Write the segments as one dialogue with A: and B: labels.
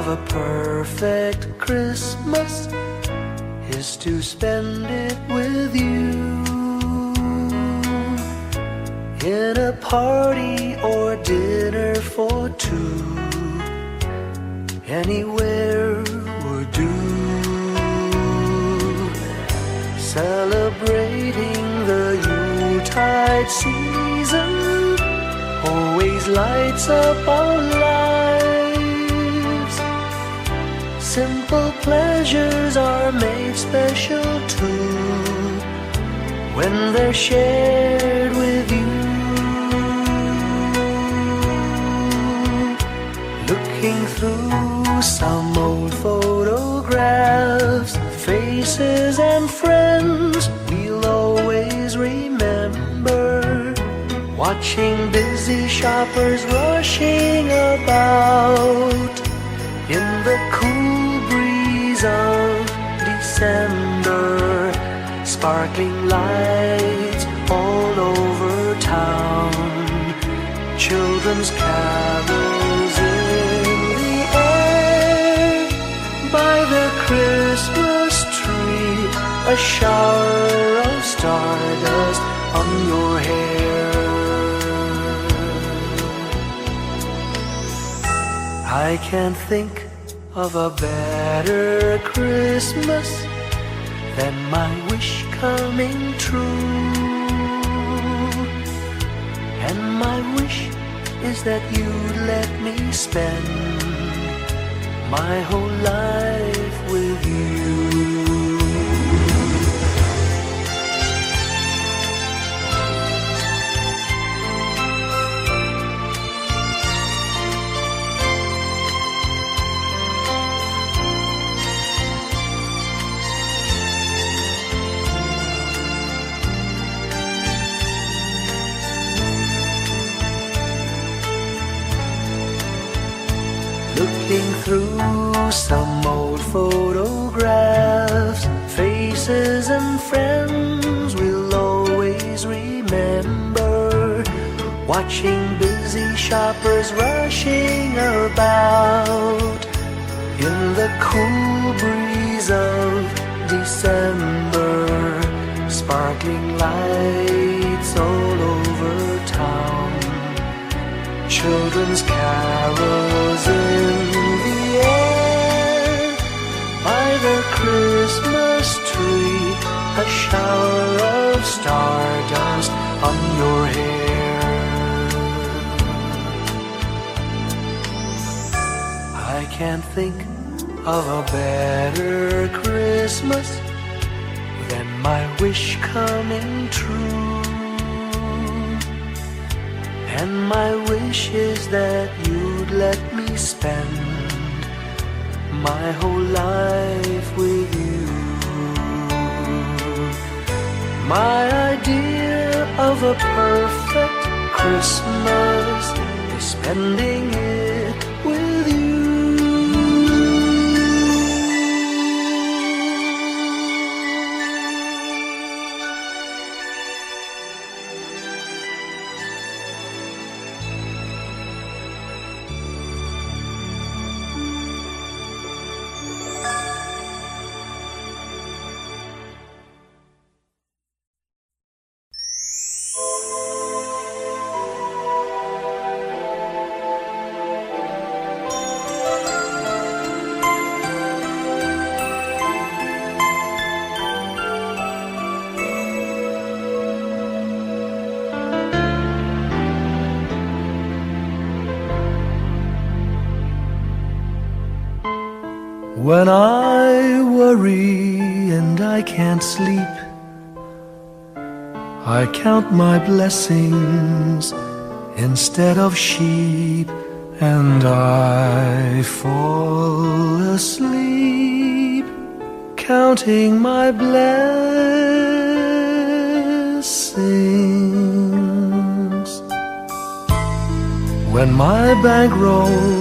A: of a perfect Christmas is to spend it with you, in a party or dinner for two. Anywhere would do. Celebrating the Yuletide season always lights up our lives. Simple pleasures are made special too when they're shared with you. Looking through some old photographs, faces and friends we'll always remember. Watching busy shoppers rushing about in the cool breeze of December. Sparkling lights all over town, children's carols in the air. By the Christmas tree, a shower of stardust on your hair. I can't think of a better Christmas than my wish coming true. And my wish is that you'd let me spend my whole life with you. Looking through some old photographs, faces and friends we'll always remember. Watching busy shoppers rushing about in the cool breeze of December. Sparkling lights all over town, children's carols in the air. By the Christmas tree, a shower of stardust on your hair. I can't think of a better Christmas than my wish coming true. And my wish is that you'd let me spend my whole life with you. My idea of a perfect Christmas is spending it with you. When I worry and I can't sleep, I count my blessings instead of sheep, and I fall asleep counting my blessings. When my bankroll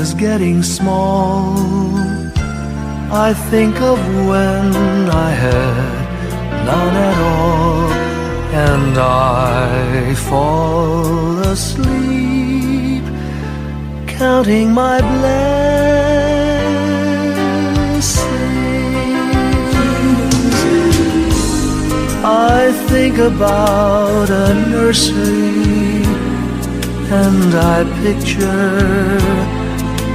A: is getting small, I think of when I had none at all, and I fall asleep counting my blessings. I think about a nursery and I picture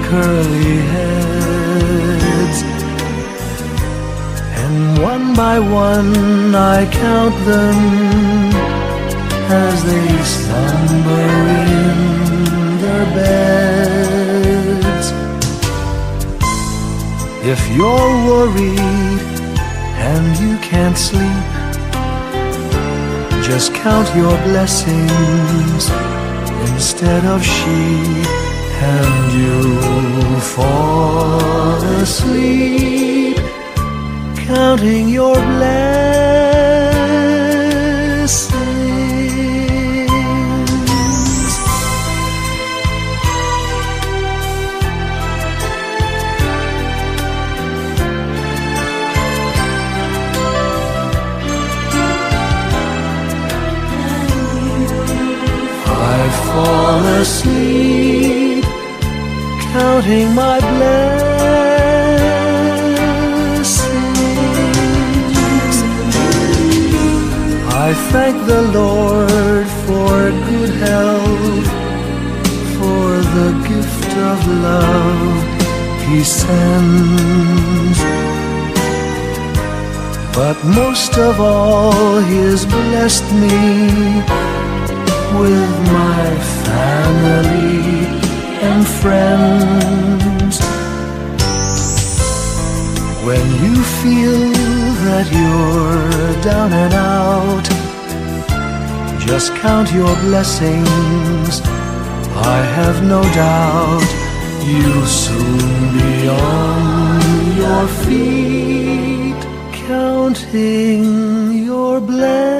A: curly heads, and one by one I count them as they slumber in their beds. If you're worried and you can't sleep, just count your blessings instead of sheep, and you'll fall asleep counting your blessings. I fall asleep counting my blessings. I thank the Lord for good health, for the gift of love He sends, but most of all He has blessed me with my family and friends. When you feel that you're down and out, just count your blessings. I have no doubt you'll soon be on your feet, counting your blessings.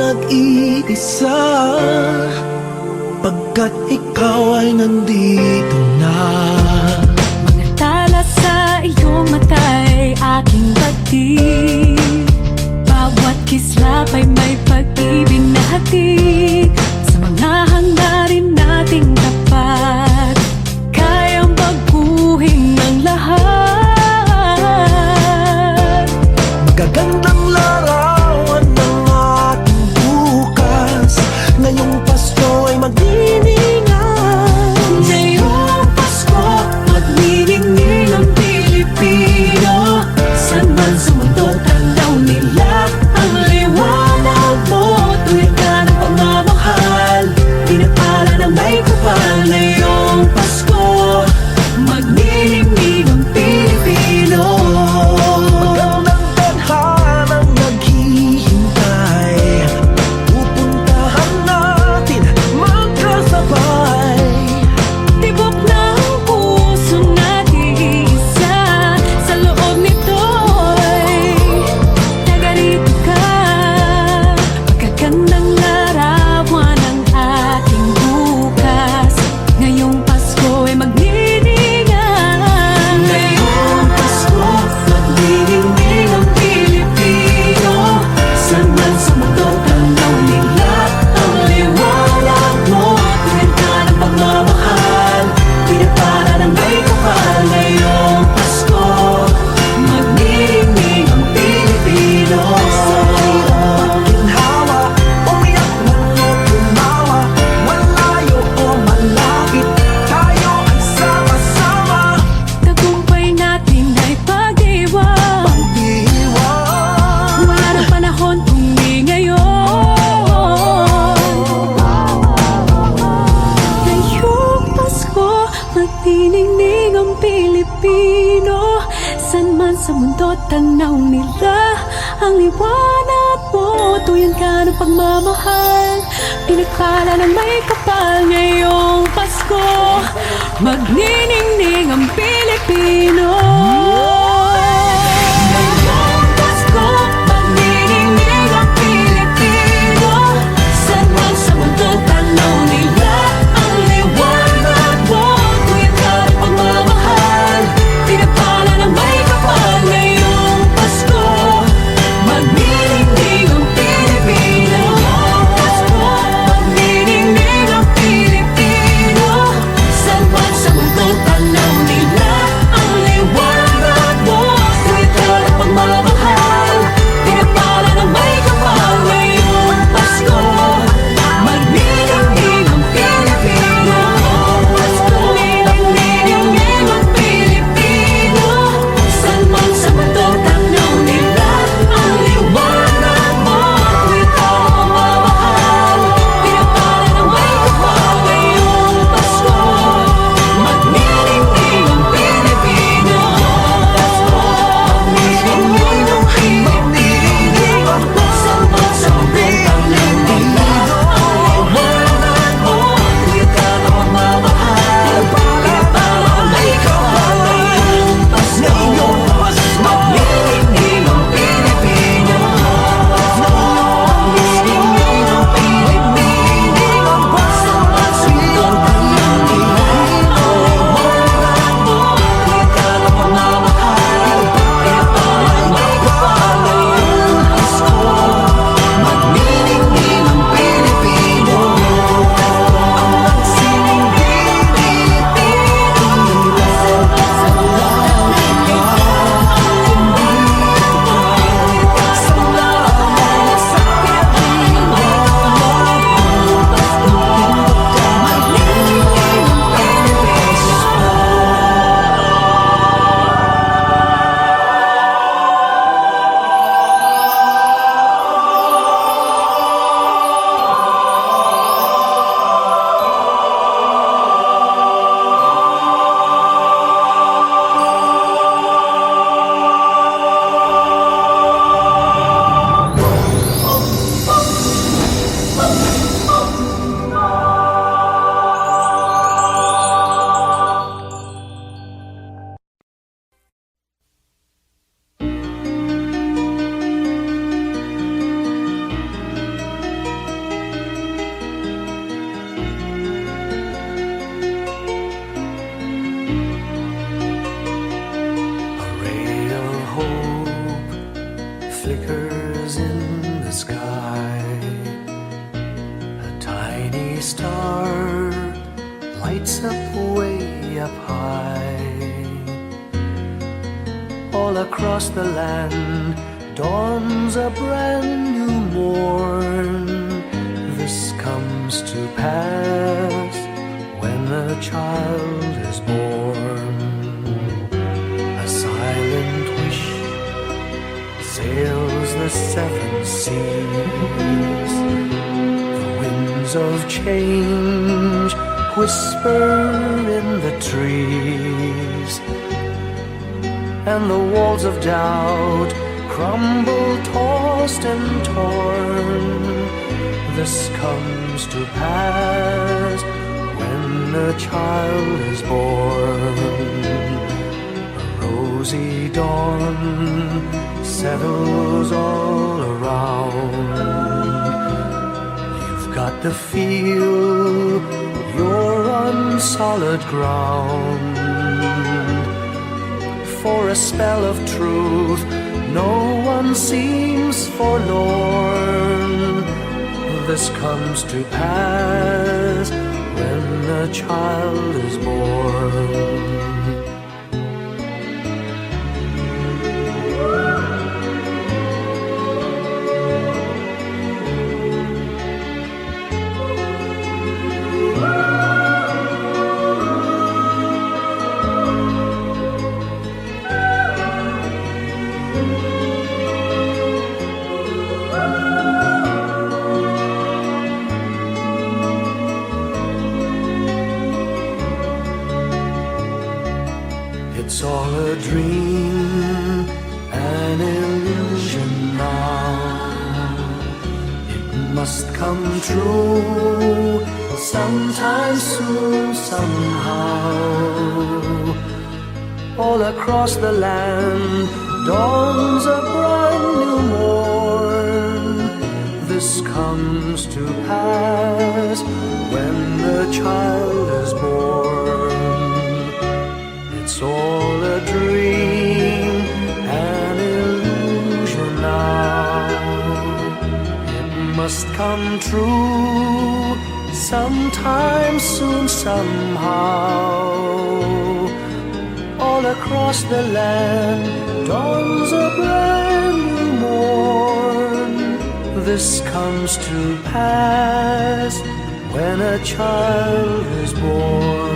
B: nag-iisa, pagkat ikaw ay nandito na.
C: Mga tala sa iyong mata'y aking batid. Bawat kislap ay may pag-ibig na hatid. Sa mga hangarin nating tapat, kayang baguhin ng lahat.
B: Magagandang larawan ng ating bukas. Ngayong Pasko ay magdiningan.
C: Ngayong Pasko, magniningning ang Pilipino. Saan man sa mundo, tanaw nila ang liwanag mo. Tuwid ka ng pagmamahal, pinapala ng may kapal. Ngayong Pasko, magniningning ang Pilipino.
B: Magandang tadhanang naghihintay, pupuntahan natin magkasabay.
C: Tibok ng puso nag-iisa, sa loob nito'y nagarito ka. Magagandang larawan ng ating bukas. Ngayong Pasko ay magniningan. Ngayong Pasko, magniningning ang Pilipino. Saan man sa mundo, tanaw nila ang liwanag mo. Tuwid ka ng pagmamahal, pinapala ng may kapal. Ngayong Pasko, magniningning ang Pilipino.
B: Ginhawa, umiyak man o tumawa, malayo o malapit, tayo ay sama-sama.
C: Tagumpay natin ay pag-iwan.
B: Pag-iwan,
C: Wala ng panahon kung di ngayon. Ngayong Pasko, magniningning ang Pilipino. Saan man sa mundo, tanaw nila ang liwanag mo. Tuyan ka ng pagmamahal, pinagpala ng may kapal. Ngayong Pasko, magniningning ang Pilipino. Ngayong Pasko, magniningning ang Pilipino. Saan man sa mundo, tanaw nila ang liwanag mo. Tuyan ka ng pagmamahal, pinagpala ng may kapal. Ngayong Pasko, magniningning ang Pilipino. Ngayong Pasko, magniningning ang Pilipino. Saan man sa mundo, tanaw nila ang liwanag
A: star lights up way up high. All across the land dawns a brand new morn. This comes to pass when a child is born. A silent wish sails the seven seas. The winds of change whisper in the trees, and the walls of doubt crumble, tossed and torn. This comes to pass when a child is born. A rosy dawn settles all around. You've got to feel you're on solid ground. For a spell of truth, no one seems forlorn. This comes to pass when a child is born. It's all a dream, an illusion now. It must come true sometime soon, somehow. All across the land dawns a brand new morn. This comes to pass when the child is born. It's all a dream, an illusion now. It must come true sometime soon, somehow. All across the land dawns a brand new morn. This comes to pass when a child is born.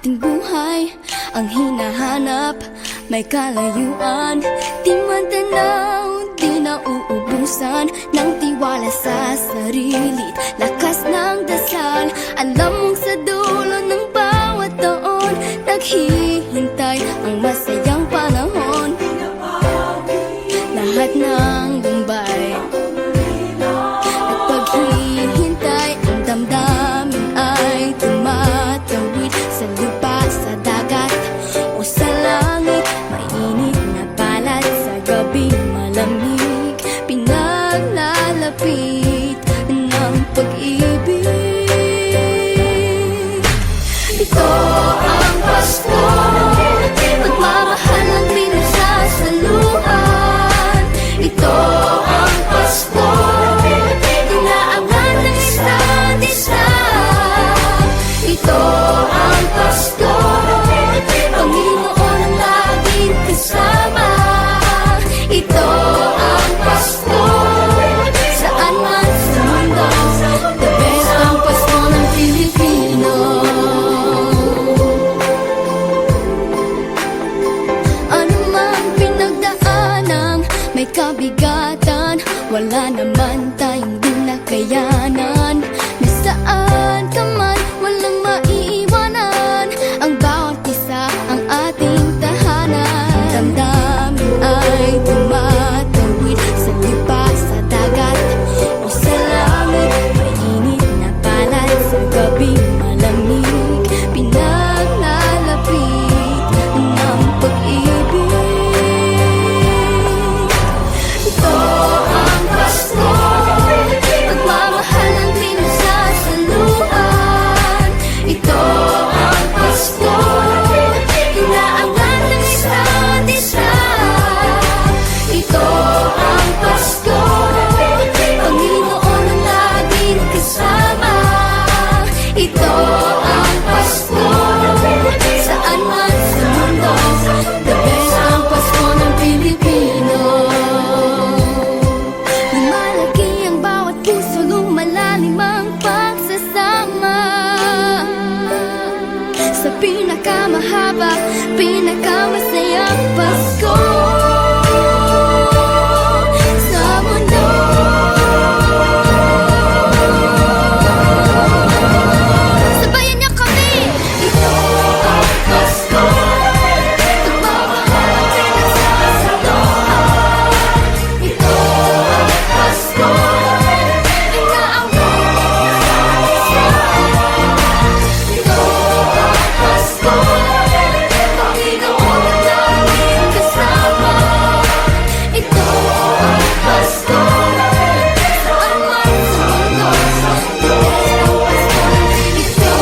D: ating buhay ang hinahanap, may kalayuan, di man tanaw, di na uubusan ng tiwala sa sarili, lakas ng dasal. Alam mong sa dulo ng bawat taon, naghihintay ang masayang panahon. Lahat ng lumbay at paghihintay, ang damdamin ay tumatawid sa lupa, sa dagat o sa langit. Mainit na palad sa gabi, malamig, pinaglalapit ng pag-ibig. Ito Ito ang Pasko, saan man sa mundo. The best ang Pasko ng Pilipino. Lumalaki ang bawat puso, lumalalim ang pagsasama. Sa pinakamahaba, pinakamasayang Pasko sa mundo. Sabayan niyo kami! Ito ang Pasko, pagmamahal ang pinagsasaloan. Ito ang Pasko, inaaway ang isa't isa. Ito ang Pasko, Panginoon ang laging kasama. Ito ang Pasko, saan man sa mundo. Ito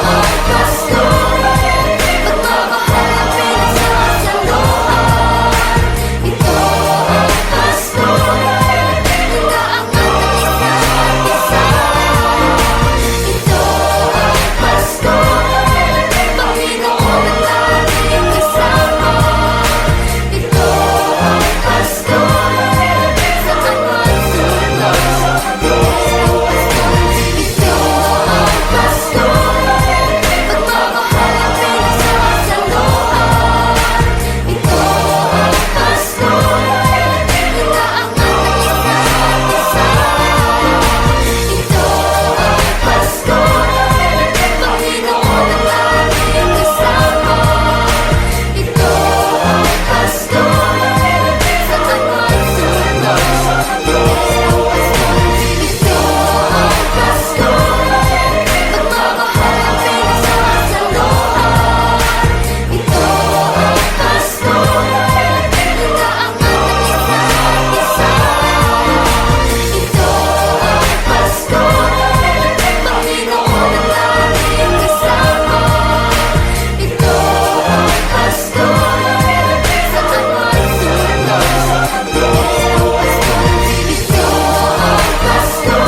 D: ang Pasko, pagmamahal ang pinagsasaloan. Ito ang Pasko, inaangat ang isa't isa. Ito ang Pasko, Panginoon ang laging kasama. Ito ang Pasko, saan man sa mundo. Ito ang Pasko, pagmamahal ang pinagsasaloan. Ito ang Pasko, inaangat ang isa't isa. Ito ang Pasko, Panginoon ang laging kasama. Ito ang Pasko, saan man sa mundo. Ito ang Pasko,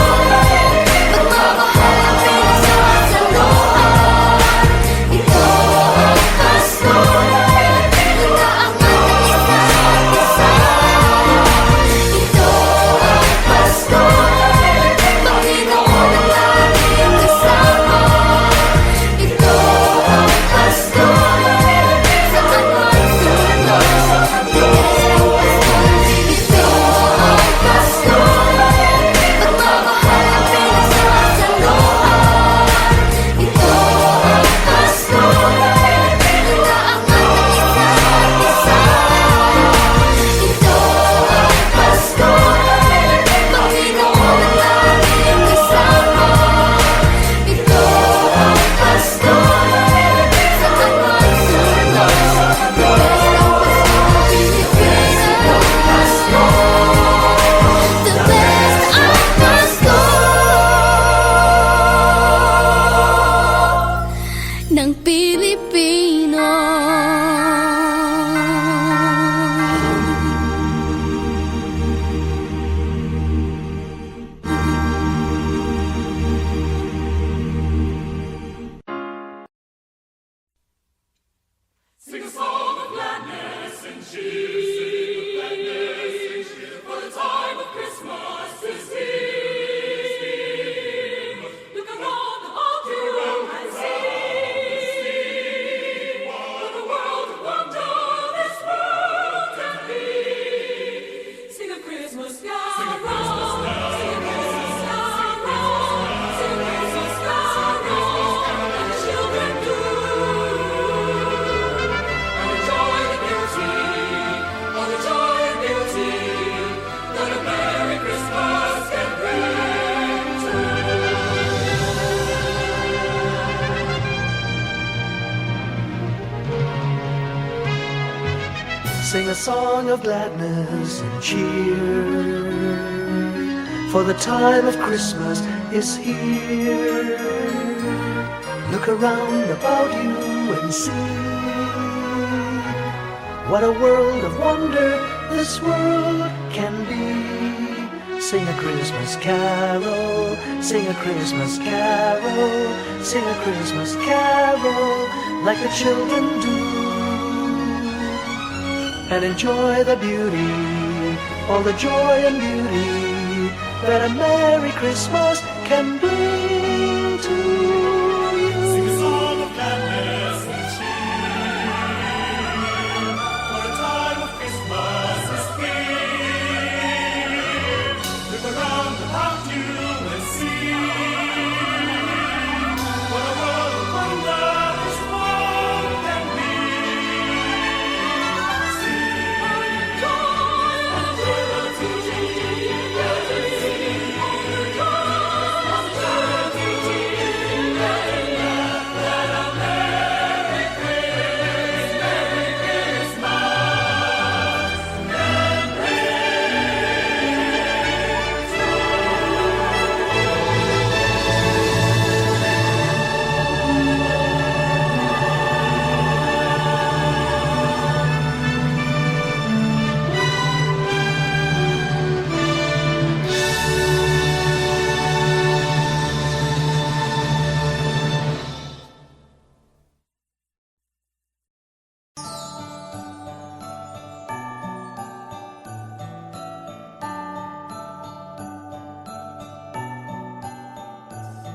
D: pagmamahal ang pinagsasaloan. Ito ang Pasko, inaangat ang isa't isa. Ito ang Pasko, Panginoon ang laging kasama. Ito ang Pasko, saan man sa mundo. Ito ang Pasko, pagmamahal ang pinagsasaloan. Ito ang Pasko, inaangat ang isa't isa. Ito ang Pasko, Panginoon ang laging kasama. Ito ang Pasko, saan man sa mundo. Ito ang Pasko, pagmamahal ang pinagsasaloan. Ito ang Pasko, inaangat ang isa't isa. Ito ang Pasko, Panginoon ang laging kasama. Ito ang Pasko, saan man sa mundo. The best ang Pasko ng Pilipino.
C: Look around all through and see what a world of wonder this world can be. Sing a Christmas carol, sing a Christmas carol, sing a Christmas carol, and the children do. And the joy and beauty, all the joy and beauty that a Merry Christmas can bring to.
A: Sing a song of gladness and cheer, for the time of Christmas is here. Look around about you and see what a world of wonder this world can be. Sing a Christmas carol, sing a Christmas carol, sing a Christmas carol like the children do, and enjoy the beauty, all the joy and beauty that a Merry Christmas can bring to you.
E: Sing a song of gladness and cheer, for a time of Christmas is here. Look around about you and see what a world of wonder this world can be.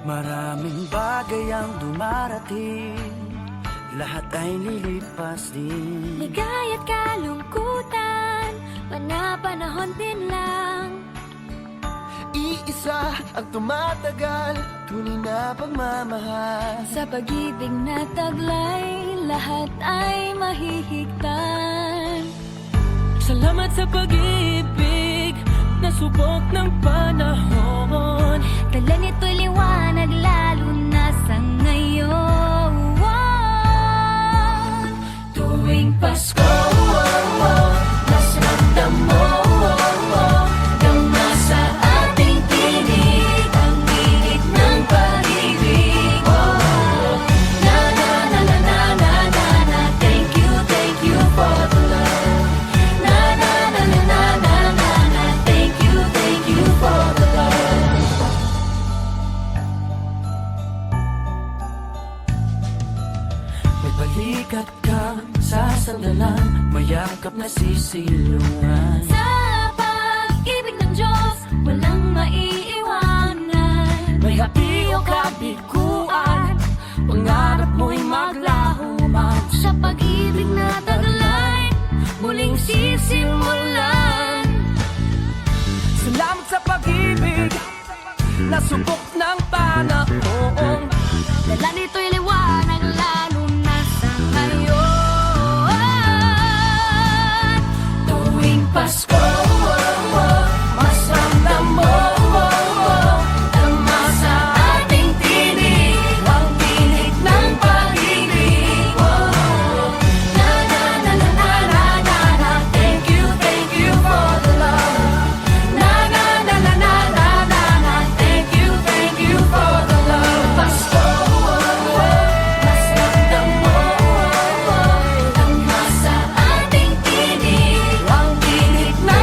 B: Maraming bagay ang dumarating, lahat ay lilipas din.
D: Ligaya't kalungkutan, panapanahon din lang.
B: Iisa ang tumatagal, tunay na pagmamahal.
D: Sa pag-ibig na taglay, lahat ay mahihigtan.
C: Salamat sa pag-ibig na subok ng panahon.
D: Dala nito'y liwanag lalo na sa ngayon.
C: Tuwing Pasko, mas ramdam mo dama sa ating tinig ang init ng pag-ibig. Na na na na na na na na, thank you for the love. Na na na na na na na na, thank you for the love.
B: May balikat kang sasandalan, mayakap na sisilungan.
D: Sa pag-ibig ng Diyos, walang maiiwanan.
B: May hapi o kabiguan, pangarap mo'y maglaho man.
D: Sa pag-ibig na taglay, muling sisimulan.
B: Salamat sa pag-ibig na subok ng panahon.
D: Dala nito'y liwanag lalo na sa ngayon.
C: Tuwing Pasko, mas ramdam mo dama sa ating tinig ang tinig ng pag-ibig. Na na na na na na na na, thank you for the love. Na na na na na na na na, thank you for the love. Pasko, mas ramdam mo dama sa ating tinig ang tinig ng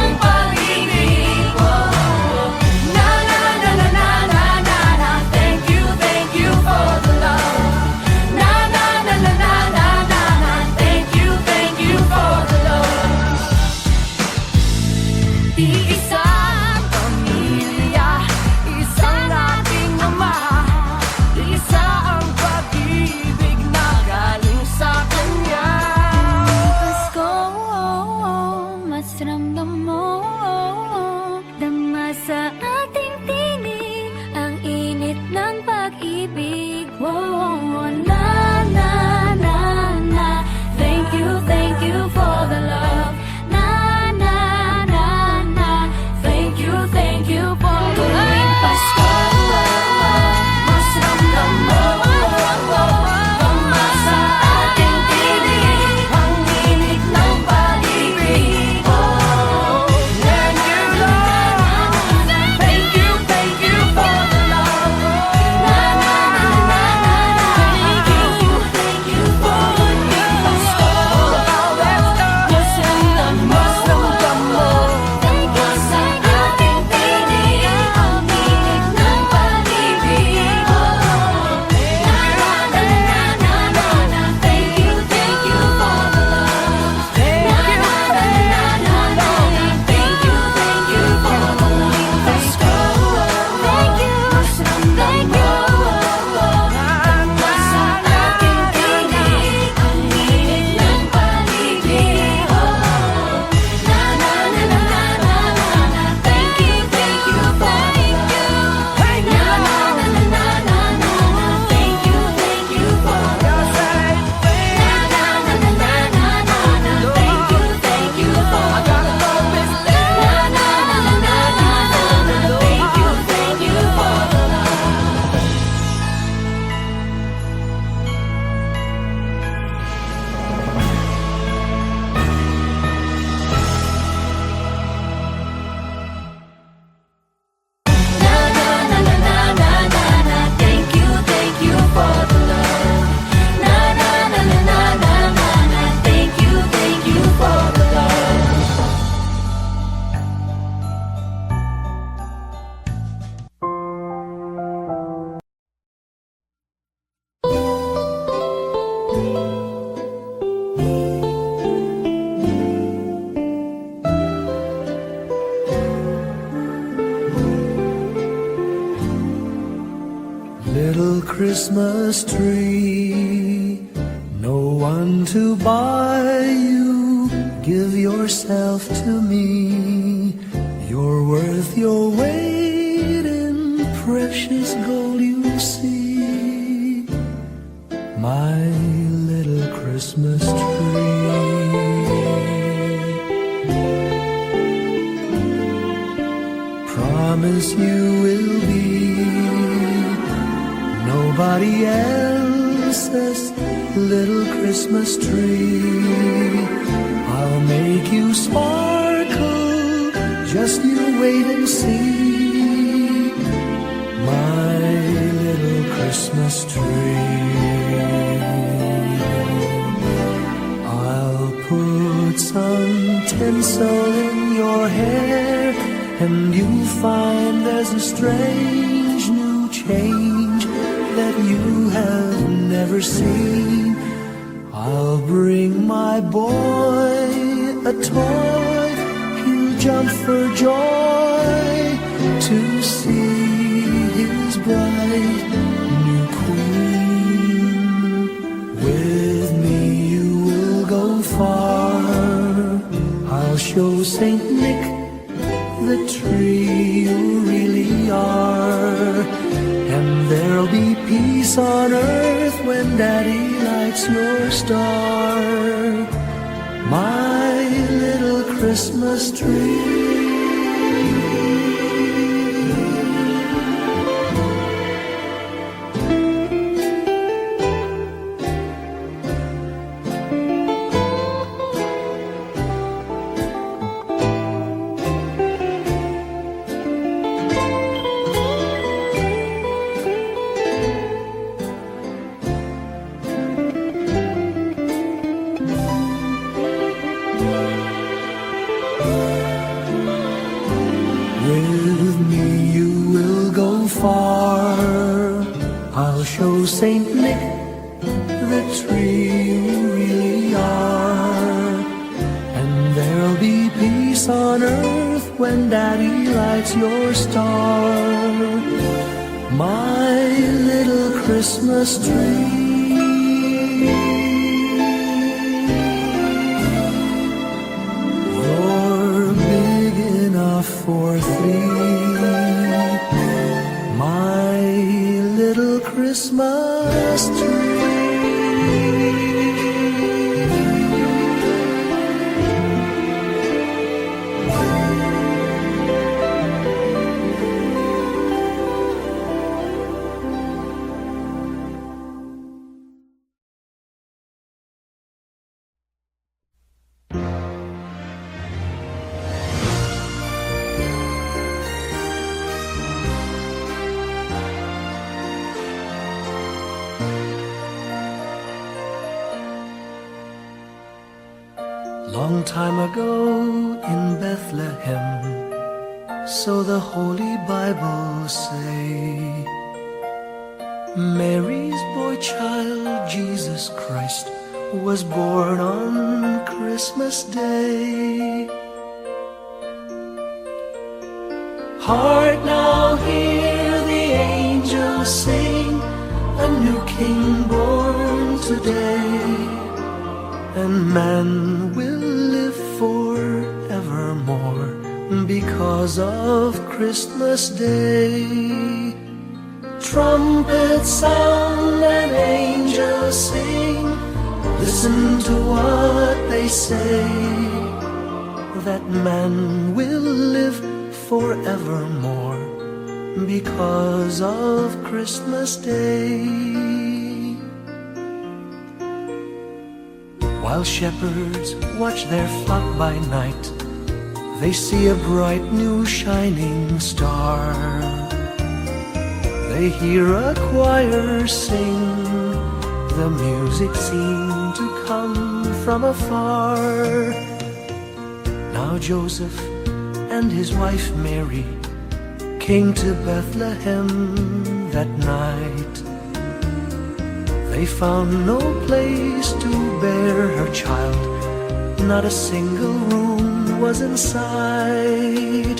A: Christmas tree. No one to buy you, give yourself to me. You're worth your weight in precious gold, you see. My little Christmas tree. Promise you will be nobody else's little Christmas tree. I'll make you sparkle, just you wait and see. My little Christmas tree. I'll put some tinsel in your hair, and you'll find there's a strange new change that you have never seen. I'll bring my boy a toy, he'll jump for joy to see his bright new queen. With me you will go far, I'll show Saint Nick the tree you really are. And there'll be peace on earth when Daddy lights your star. My little Christmas tree. With me you will go far, I'll show Saint Nick the tree you really are. And there'll be peace on earth when Daddy lights your star. My little Christmas tree. For three, my little Christmas tree. Long time ago in Bethlehem, so the Holy Bible say, Mary's boy child, Jesus Christ, was born on Christmas Day. Heart, now hear the angels sing, a new King born today. And man will live forevermore because of Christmas Day. Trumpets sound and angels sing, listen to what they say, that man will live forevermore because of Christmas Day. While shepherds watch their flock by night, they see a bright new shining star. They hear a choir sing, the music seemed to come from afar. Now Joseph and his wife Mary came to Bethlehem that night. They found no place to bear her child, not a single room was in sight.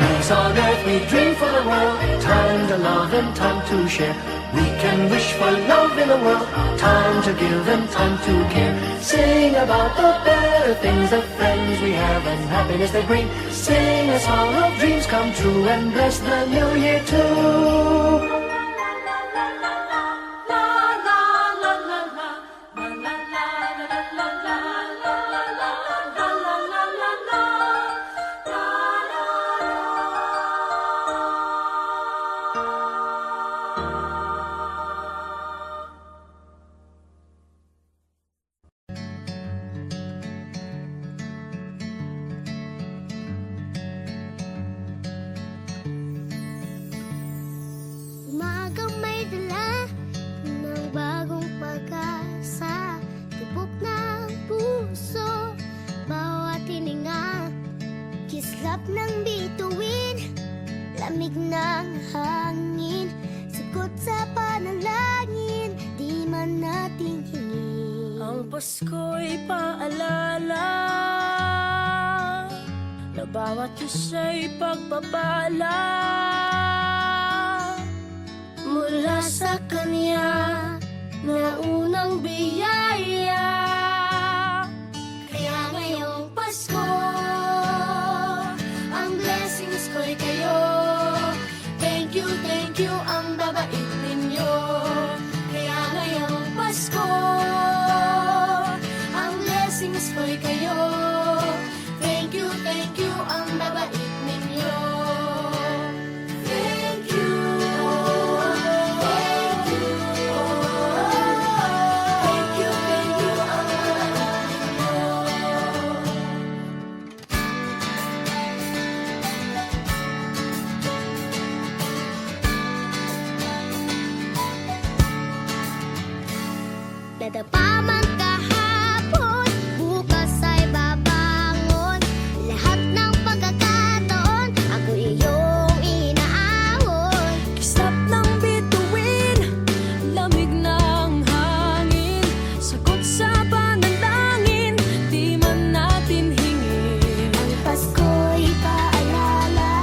F: Peace on earth we dream for the world, time to love and time to share. We can wish for love in the world, time to give and time to care. Sing about the better things, the friends we have and happiness they bring. Sing a song of dreams come true and bless the new year too.
D: Umagang may dala ng bagong pag-asa, tibok ng puso, bawat hininga, kislap ng bituin, lamig ng hangin, sagot sa panalangin, di man natin hingin.
B: Ang Pasko'y paalala na bawat isa'y pagpapala mula sa Kanya na unang biyaya.
D: Kaya ngayong Pasko, ang blessings ko'y kayo.
B: Thank you, ang babait ninyo.
D: Kaya ngayong Pasko,
B: Ang blessings ko'y kayo. Thank you, ang babait ninyo.
D: thank you, thank you,
B: Thank you, ang babait ninyo.
D: Nadapa man kahapon, bukas ay babangon. Lahat ng pagkakataon, ako iyong inaahon.
B: Kislap ng bituin, lamig ng hangin, sagot sa panalangin, di man natin hingin.
D: Ang Pasko'y paalala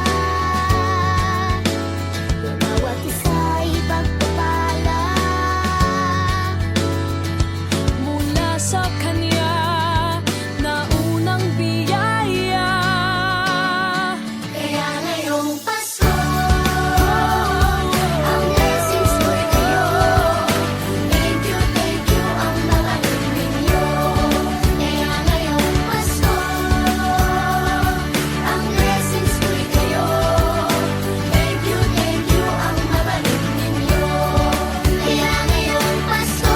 D: na bawat isa'y pagpapala
B: Mula sa Kanya na unang biyaya.
D: Kaya ngayong Pasko, ang blessings ko'y kayo. Thank you, ang babait ninyo. Kaya ngayong Pasko, ang blessings ko'y kayo. Thank you, ang babait ninyo. Kaya ngayong Pasko,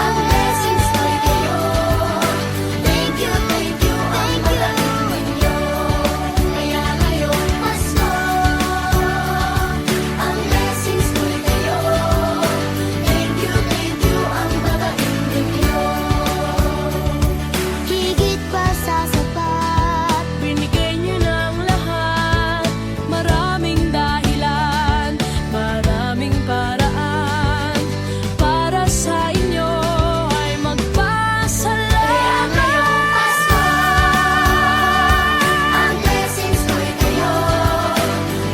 D: ang blessings ko'y kayo. Thank you, ang babait ninyo. Kaya ngayong Pasko, ang blessings ko'y kayo. Thank you, ang babait ninyo. Higit pa sa sapat,
B: Binigay niyo ng lahat, maraming dahilan, maraming paraan, para sa inyo ay
D: kaya
B: magpasalamat.
D: ngayong Pasko, ang blessings ko'y kayo.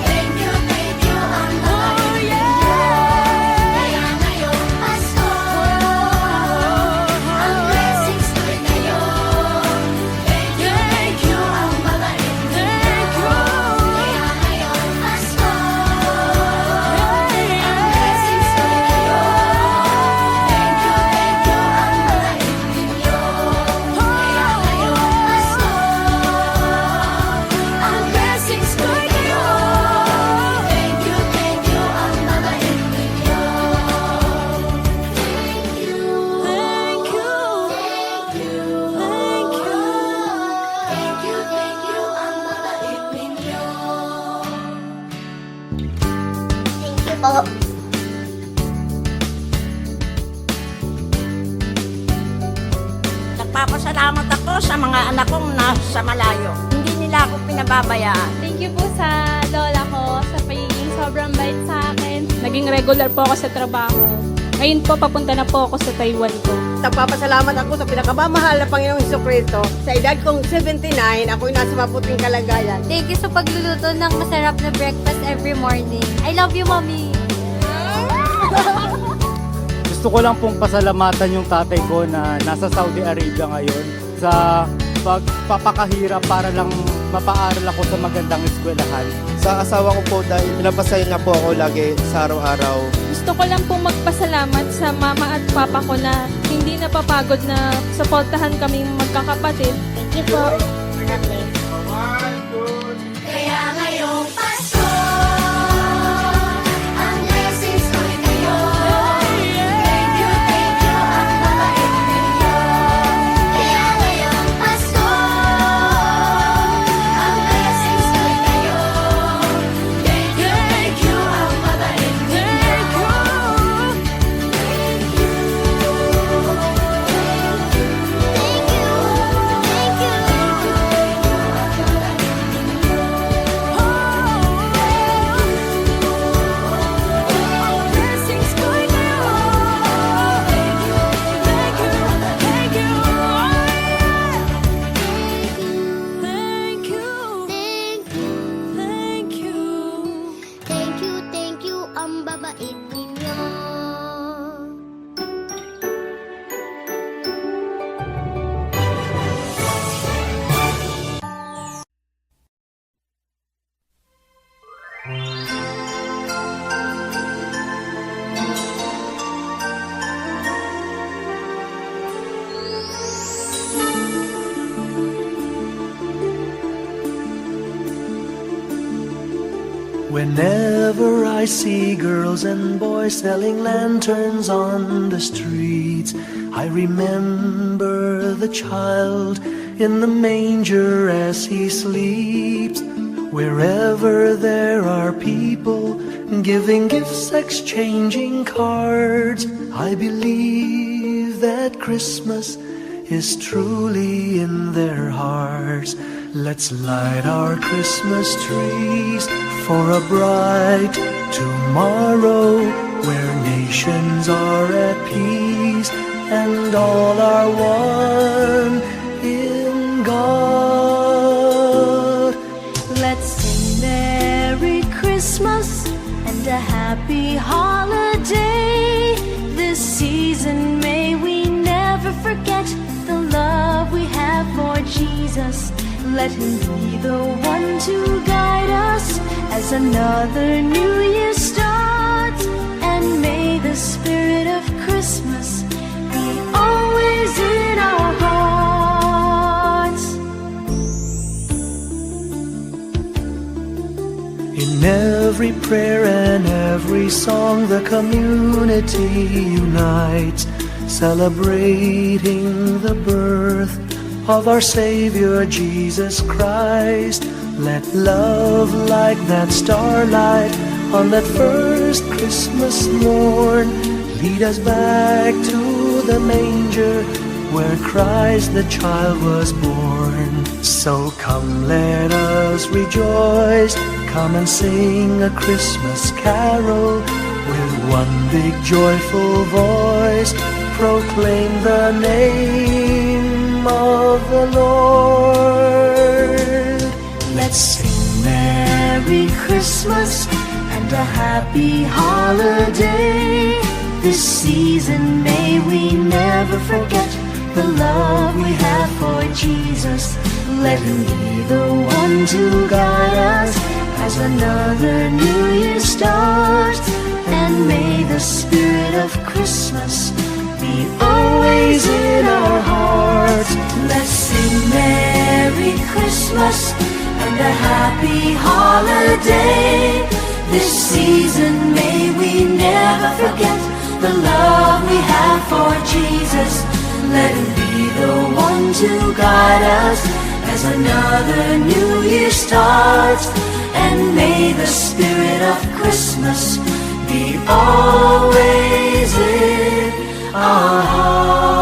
D: Thank you, ang babait ninyo. Kaya ngayong Pasko, ang blessings ko'y kayo. Thank you, ang babait ninyo. Kaya ngayong Pasko, ang blessings ko'y kayo. Thank you, ang babait ninyo. Kaya ngayong Pasko, ang blessings ko'y kayo. Thank you, ang babait ninyo. Thank you,
B: Thank you,
D: thank you,
B: thank you.
D: thank you, ang babait ninyo. Thank you po.
G: Nagpapasalamat ako sa mga anak kong nasa malayo. Hindi nila ako pinababayaan.
H: Thank you po sa lola ko sa pagiging sobrang bait sa akin. Naging regular po ako sa trabaho. Ngayon po, papunta na po ako sa Taiwan ko.
G: nagpapasalamat ako sa pinakamamahal na Panginoong Hesukristo. Sa edad kong 79, ako'y nasa maputing kalagayan.
H: Thank you sa pagluluto ng masarap na breakfast every morning. I love you, Mommy!
I: Gusto ko lang pong pasalamatan yung tatay ko na nasa Saudi Arabia ngayon sa pagpapakahirap para lang mapaaral ako sa magandang eskwelahan.
J: Sa asawa ko po dahil pinapasaya niya po ako lagi sa araw-araw.
H: Gusto ko lang pong magpasalamat sa mama at papa ko na hindi napapagod na suportahan kaming magkakapatid.
D: Thank you po. Kaya ngayong Pasko, ang blessings ko'y kayo. Thank you, ang mabait ninyo. Kaya ngayong Pasko, ang blessings ko'y kayo. Thank you, ang mabait ninyo. Thank you, ang babait ninyo.
A: Whenever I see girls and boys selling lanterns on the streets, I remember the child in the manger as he sleeps. Wherever there are people giving gifts, exchanging cards, I believe that Christmas is truly in their hearts. Let's light our Christmas trees for a bright tomorrow where nations are at peace and all are one in God.
C: Let's sing Merry Christmas and a Happy Holiday. This season may we never forget the love we have for Jesus. Let Him be the one to guide us as another new year starts. And may the spirit of Christmas be always in our hearts.
A: In every prayer and every song, the community unites, celebrating the birth of our Savior Jesus Christ. Let love like that starlight on that first Christmas morn lead us back to the manger where Christ the child was born. So come, let us rejoice, come and sing a Christmas carol with one big joyful voice, proclaim the name of the Lord.
C: Let's sing Merry Christmas and a Happy Holiday. This season may we never forget the love we have for Jesus. Let Him be the one to guide us as another new year starts. And may the spirit of Christmas be always in our hearts. Let's sing Merry Christmas and a Happy Holiday. This season may we never forget the love we have for Jesus. Let Him be the one to guide us as another new year starts. And may the spirit of Christmas be always in our hearts.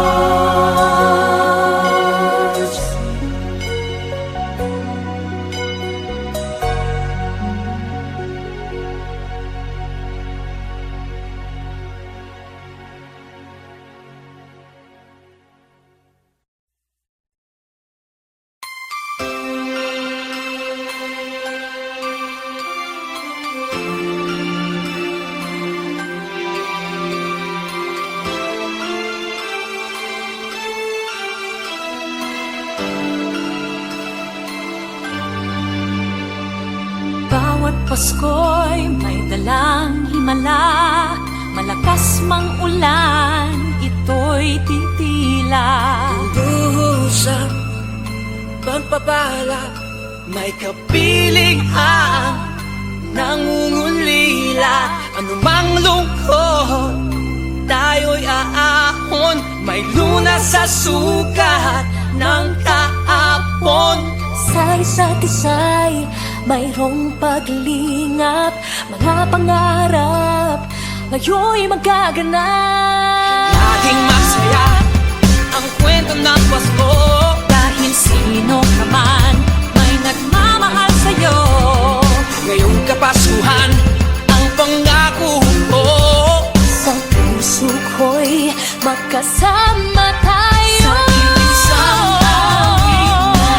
C: Pasko'y may dalang himala, malakas mang ulan, ito'y titila.
A: Usap, pagpapala, may kapiling ang nangungulila. Anumang lungkot, tayo'y aahon. May lunas sa sukat ng kahapon.
C: Sa isa't isa'y mayroong paglingap, mga pangarap ngayon'y magaganap.
A: Laging masaya ang kwento ng Pasko.
C: Dahil sino ka man may nagmamahal sa'yo.
A: Ngayong Kapaskuhan, ang pangako ko.
C: Sa puso ko'y magkasama tayo.
A: Sa isang awit na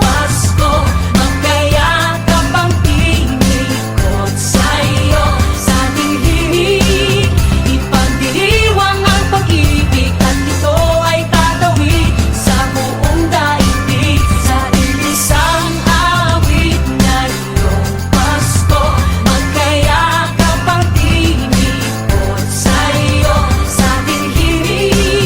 A: Pasko, magkayakap ang tinikot sa'yo. Sa ating himig, ipagdiriwang ang pag-ibig, at ito ay tatawid sa buong daigdig. Sa isang awit na iyong Pasko, magkayakap ang tinikot sa'yo. Sa ating himig,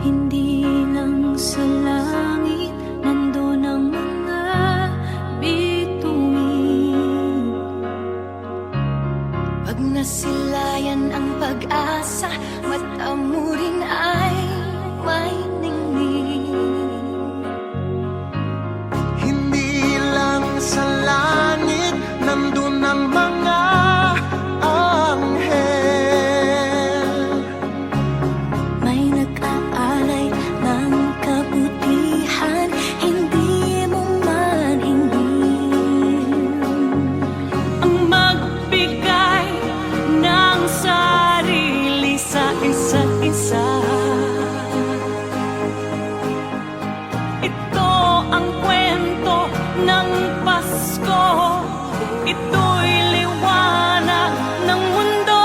C: Hindi lang sa langit nandun ang mga bituin. Pag nasilayan ang pag-asa, mata mo rin ay may ningning.
A: Hindi lang sa langit nandun ang mga anghel.
C: May nag-aalay ng kabutihan, hindi mo man ingin. Ang magbigay ng sarili sa isa't isa. Ito ang kwento ng Pasko. Ito'y liwanag ng mundo.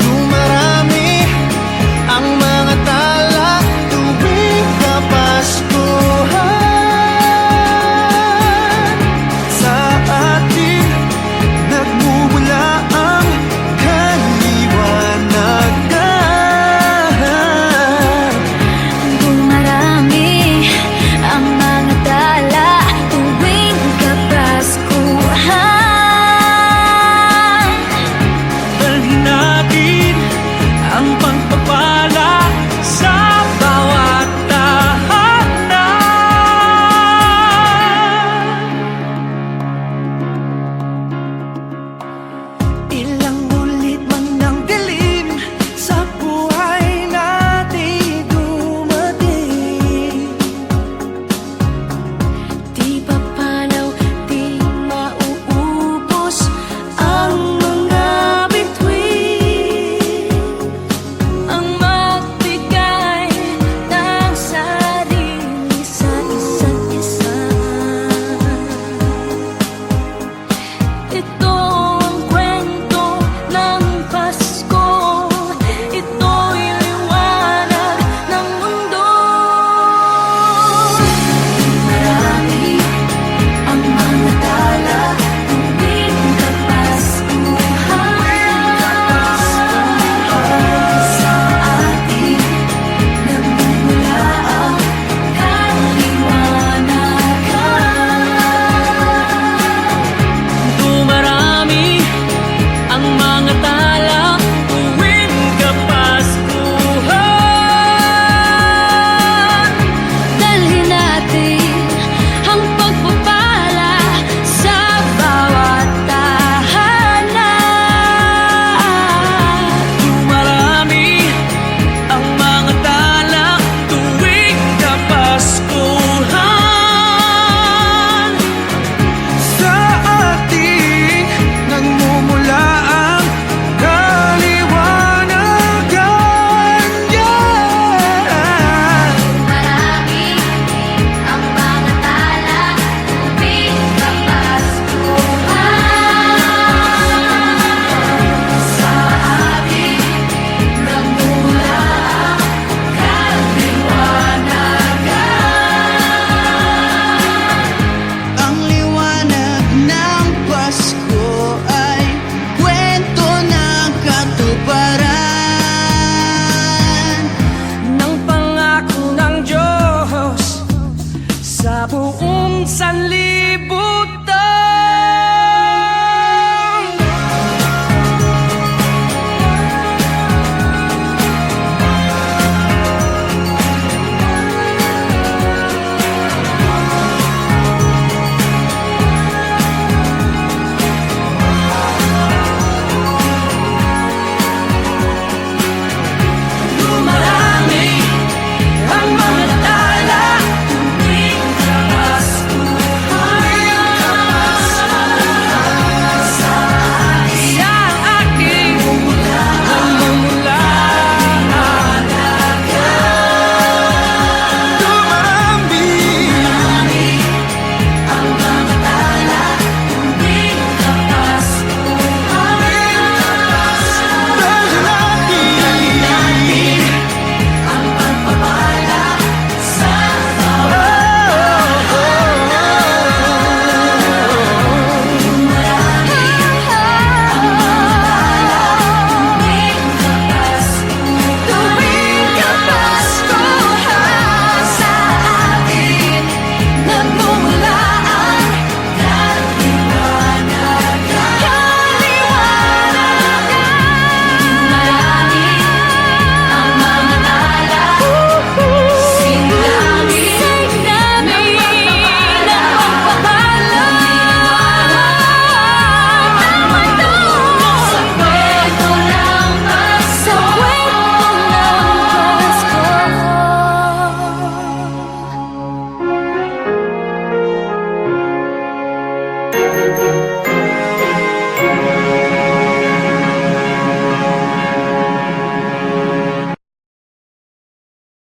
A: Dumarami ang mga tala tuwing Kapaskuhan. Sa atin nagmumula ang kaliwanagan.
C: Dumarami ang mga tala tuwing Kapaskuhan.
E: Dalhin natin ang pagpapala sa bawat tahanan.
A: Ilang ulit man ng dilim sa buhay natin dumating.
C: Di papalaw, di mauubos ang mga bituin. Ang magbigay ng sarili sa isa't isa. Ito ang kwento ng Pasko. Ito'y liwanag ng mundo. Marami ang mga tala tuwing Kapaskuhan. Sa atin nagmumula ang kaliwanagan.
E: Dumarami ang mga tala tuwing Kapaskuhan.
C: Dalhin natin ang pagpapala sa bawat tahanan.
E: Dumarami ang mga tala tuwing Kapaskuhan.
A: Sa ating nagmumula ang kaliwanagan.
C: Marami ang mga tala tuwing Kapaskuhan. Sa atin nagmumula ang kaliwanagan.
A: Ang liwanag ng Pasko ay kwento ng katuparan
E: Ng pangako ng Diyos sa buong sanlibutan. Dumarami ang mga tala tuwing